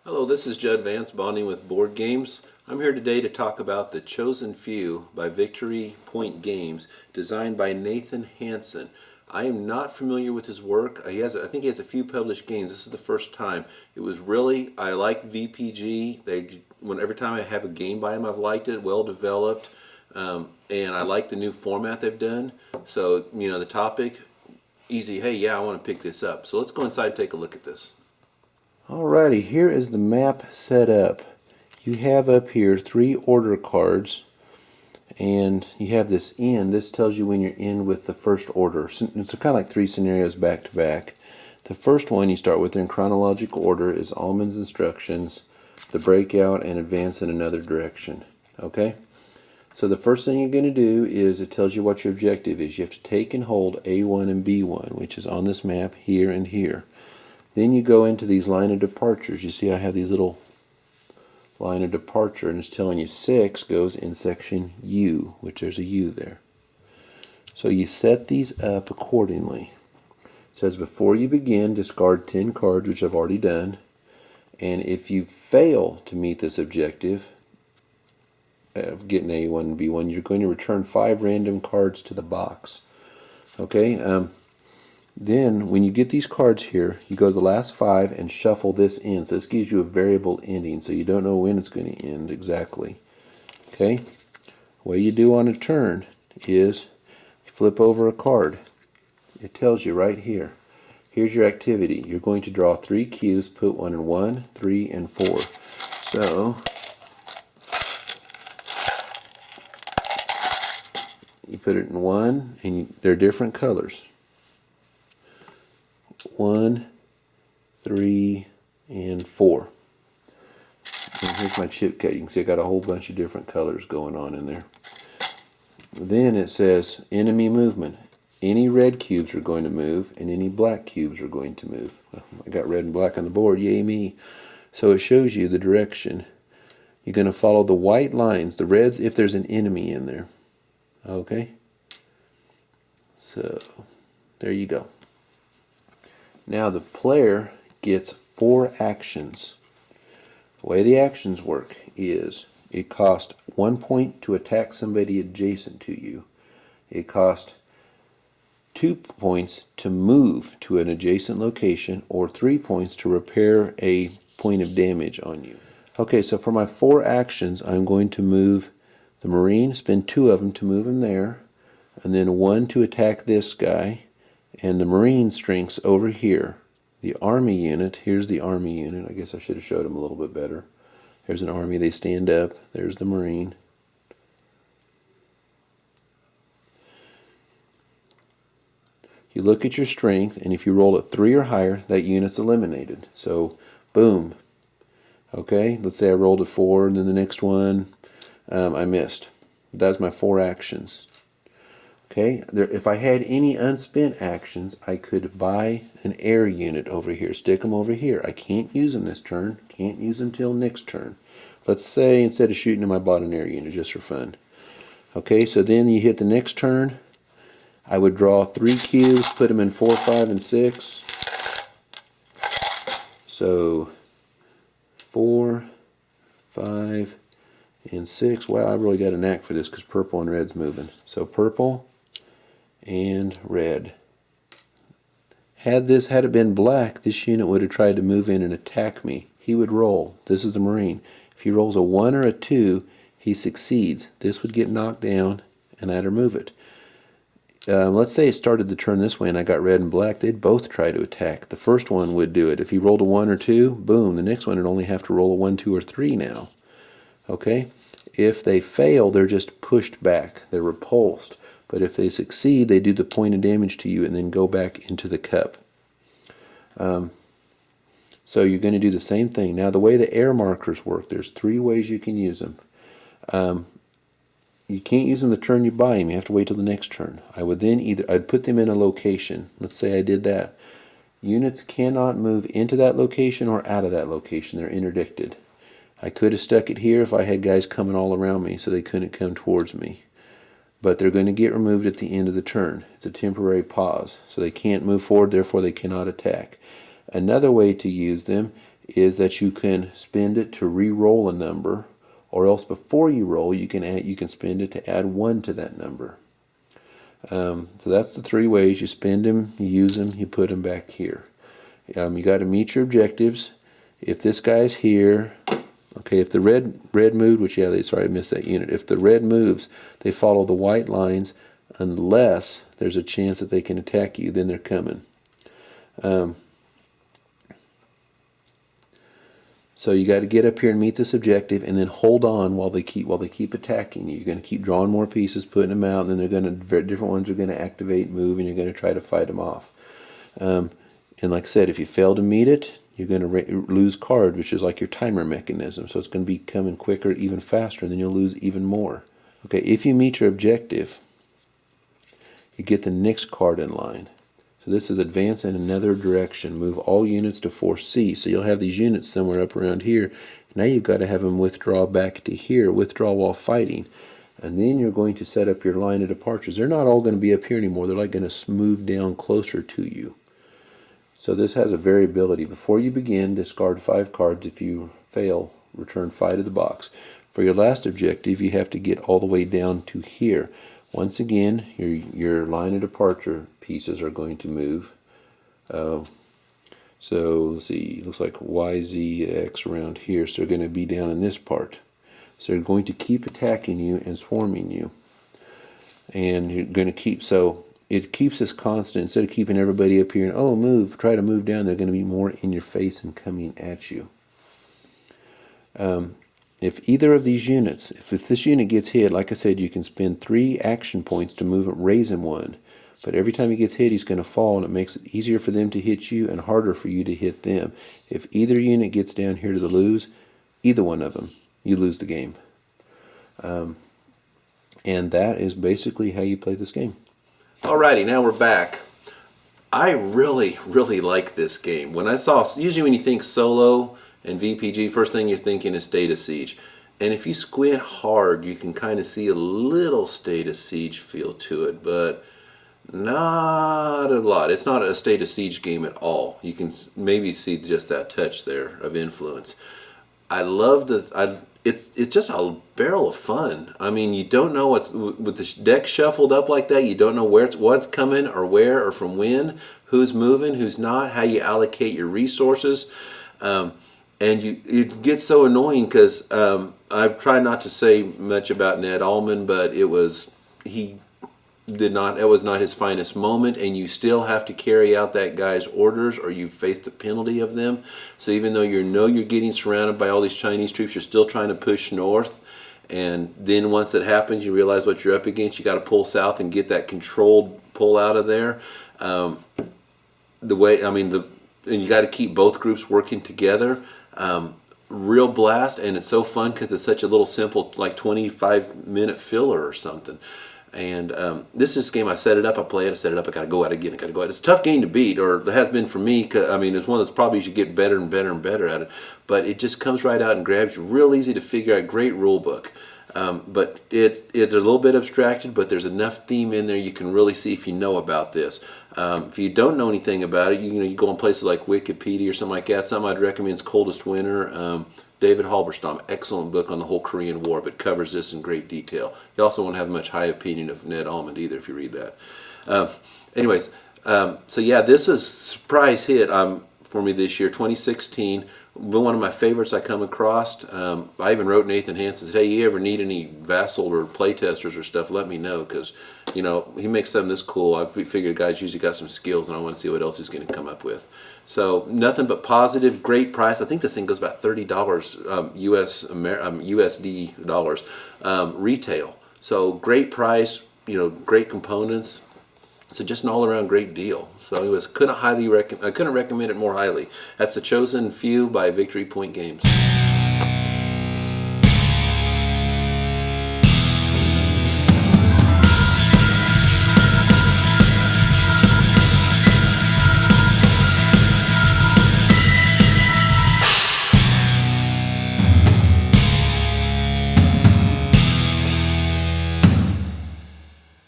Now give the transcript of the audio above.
Hello, this is Judd Vance, bonding with board games. I'm here today to talk about the Chosin Few by Victory Point Games, designed by Nathan Hansen. I am not familiar with his work. I think he has a few published games. This is the first time. I like VPG. Every time I have a game by him, I've liked it, well developed, and I like the new format they've done. So, the topic, easy, hey, yeah, I want to pick this up. So let's go inside and take a look at this. Alrighty, here is the map set up. You have up here 3 order cards, and you have this end. This tells you when you're in with the first order. It's kind of like 3 scenarios back to back. The first one you start with in chronological order is Almond's instructions, the breakout, and advance in another direction. Okay? So the first thing you're going to do is it tells you what your objective is. You have to take and hold A1 and B1, which is on this map here and here. Then you go into these line of departures. You see I have these little line of departure, and it's telling you 6 goes in section U, which there's a U there. So you set these up accordingly. It says before you begin, discard 10 cards, which I've already done. And if you fail to meet this objective of getting A1 and B1, you're going to return 5 random cards to the box. Okay? Then, when you get these cards here, you go to the last 5 and shuffle this in. So this gives you a variable ending, so you don't know when it's going to end exactly. Okay? What you do on a turn is you flip over a card. It tells you right here. Here's your activity. You're going to draw 3 cubes, put one in 1, 3, and 4. So, you put it in 1, and they're different colors. 1, 3, and 4. And here's my chip cut. You can see I got a whole bunch of different colors going on in there. Then it says enemy movement. Any red cubes are going to move, and any black cubes are going to move. Well, I got red and black on the board, yay me. So it shows you the direction. You're going to follow the white lines, the reds if there's an enemy in there. Okay? So, there you go. Now the player gets 4 actions. The way the actions work is it costs 1 point to attack somebody adjacent to you. It costs 2 points to move to an adjacent location, or 3 points to repair a point of damage on you. Okay, so for my 4 actions, I'm going to move the Marine, spend 2 of them to move him there, and then 1 to attack this guy, and the Marine strengths over here. The Army unit, here's the Army unit. I guess I should have showed them a little bit better. There's an Army, they stand up. There's the Marine. You look at your strength, and if you roll at 3 or higher, that unit's eliminated. So, boom. Okay, let's say I rolled a 4, and then the next one, I missed. That's my 4 actions. Okay, if I had any unspent actions, I could buy an air unit over here, stick them over here. I can't use them this turn, can't use them till next turn. Let's say instead of shooting them, I bought an air unit just for fun. Okay, so then you hit the next turn. I would draw 3 cubes, put them in 4, 5, and 6. So 4, 5, and 6. Wow, I really got a knack for this because purple and red's moving. So purple and red. Had it been black, this unit would have tried to move in and attack me. He would roll. This is the Marine. If he rolls a 1 or a 2, he succeeds. This would get knocked down, and I'd remove it. Let's say it started the turn this way and I got red and black. They'd both try to attack. The first one would do it. If he rolled a 1 or 2, boom, the next one would only have to roll a 1, 2, or 3 now. Okay? If they fail, they're just pushed back. They're repulsed. But if they succeed, they do the point of damage to you and then go back into the cup. So you're going to do the same thing. Now the way the air markers work, there's 3 ways you can use them. You can't use them the turn you buy them. You have to wait till the next turn. I'd put them in a location. Let's say I did that. Units cannot move into that location or out of that location. They're interdicted. I could have stuck it here if I had guys coming all around me so they couldn't come towards me. But they're going to get removed at the end of the turn. It's a temporary pause. So they can't move forward, therefore they cannot attack. Another way to use them is that you can spend it to re-roll a number, or else before you roll, you can spend it to add 1 to that number. So that's the 3 ways. You spend them, you use them, you put them back here. You got to meet your objectives. If this guy's here, okay, if the red moved, which, yeah, sorry, I missed that unit. If the red moves, they follow the white lines unless there's a chance that they can attack you, then they're coming. So you got to get up here and meet this objective, and then hold on while they keep attacking you. You're going to keep drawing more pieces, putting them out, and then different ones are going to activate, move, and you're going to try to fight them off. And like I said, if you fail to meet it, you're going to lose card, which is like your timer mechanism. So it's going to be coming quicker, even faster, and then you'll lose even more. Okay, if you meet your objective, you get the next card in line. So this is advance in another direction. Move all units to force C. So you'll have these units somewhere up around here. Now you've got to have them withdraw back to here, withdraw while fighting. And then you're going to set up your line of departures. They're not all going to be up here anymore. They're like going to move down closer to you. So this has a variability. Before you begin, discard 5 cards. If you fail, return 5 to the box. For your last objective, you have to get all the way down to here. Once again, your line of departure pieces are going to move. So let's see, it looks like Y, Z, X around here. So they're going to be down in this part. So they're going to keep attacking you and swarming you. And you're going to keep, so it keeps us constant. Instead of keeping everybody up here and, oh, move, try to move down, they're going to be more in your face and coming at you. If either of these units, if this unit gets hit, like I said, you can spend 3 action points to move it, raise him 1. But every time he gets hit, he's going to fall, and it makes it easier for them to hit you and harder for you to hit them. If either unit gets down here to the lose, either one of them, you lose the game. And that is basically how you play this game. Alrighty, now we're back. I really, really like this game. When I saw, usually when you think solo and VPG, first thing you're thinking is State of Siege. And if you squint hard, you can kind of see a little State of Siege feel to it, but not a lot. It's not a State of Siege game at all. You can maybe see just that touch there of influence. I love it's just a barrel of fun. I mean, you don't know what's with the deck shuffled up like that. You don't know what's coming or where or from when, who's moving, who's not, how you allocate your resources. And it gets so annoying because I try not to say much about Ned Allman, but it was not his finest moment, and you still have to carry out that guy's orders or you face the penalty of them. So even though you're getting surrounded by all these Chinese troops, you're still trying to push north. And then once it happens, you realize what you're up against. You got to pull south and get that controlled pull out of there. And you got to keep both groups working together. Real blast, and it's so fun because it's such a little simple, like 25-minute filler or something. And this is a game, I set it up, I play it, I set it up, I got to go out again, I got to go out. It's a tough game to beat, or it has been for me. I mean, it's one that's probably you should get better and better and better at it. But it just comes right out and grabs you. Real easy to figure out, great rule book. But it's a little bit abstracted, but there's enough theme in there you can really see if you know about this. If you don't know anything about it, you go on places like Wikipedia or something like that. Something I'd recommend is Coldest Winter. David Halberstam, excellent book on the whole Korean War, but covers this in great detail. You also won't have much high opinion of Ned Allman either if you read that. So yeah, this is a surprise hit for me this year, 2016. One of my favorites I come across. I even wrote Nathan Hansen, said, hey, you ever need any Vassal or playtesters or stuff, let me know, because he makes something this cool. I figured guys usually got some skills, and I want to see what else he's going to come up with. So nothing but positive, great price. I think this thing goes about $30 USD dollars retail. So great price, great components. So just an all-around great deal. So I couldn't recommend it more highly. That's the Chosin Few by Victory Point Games.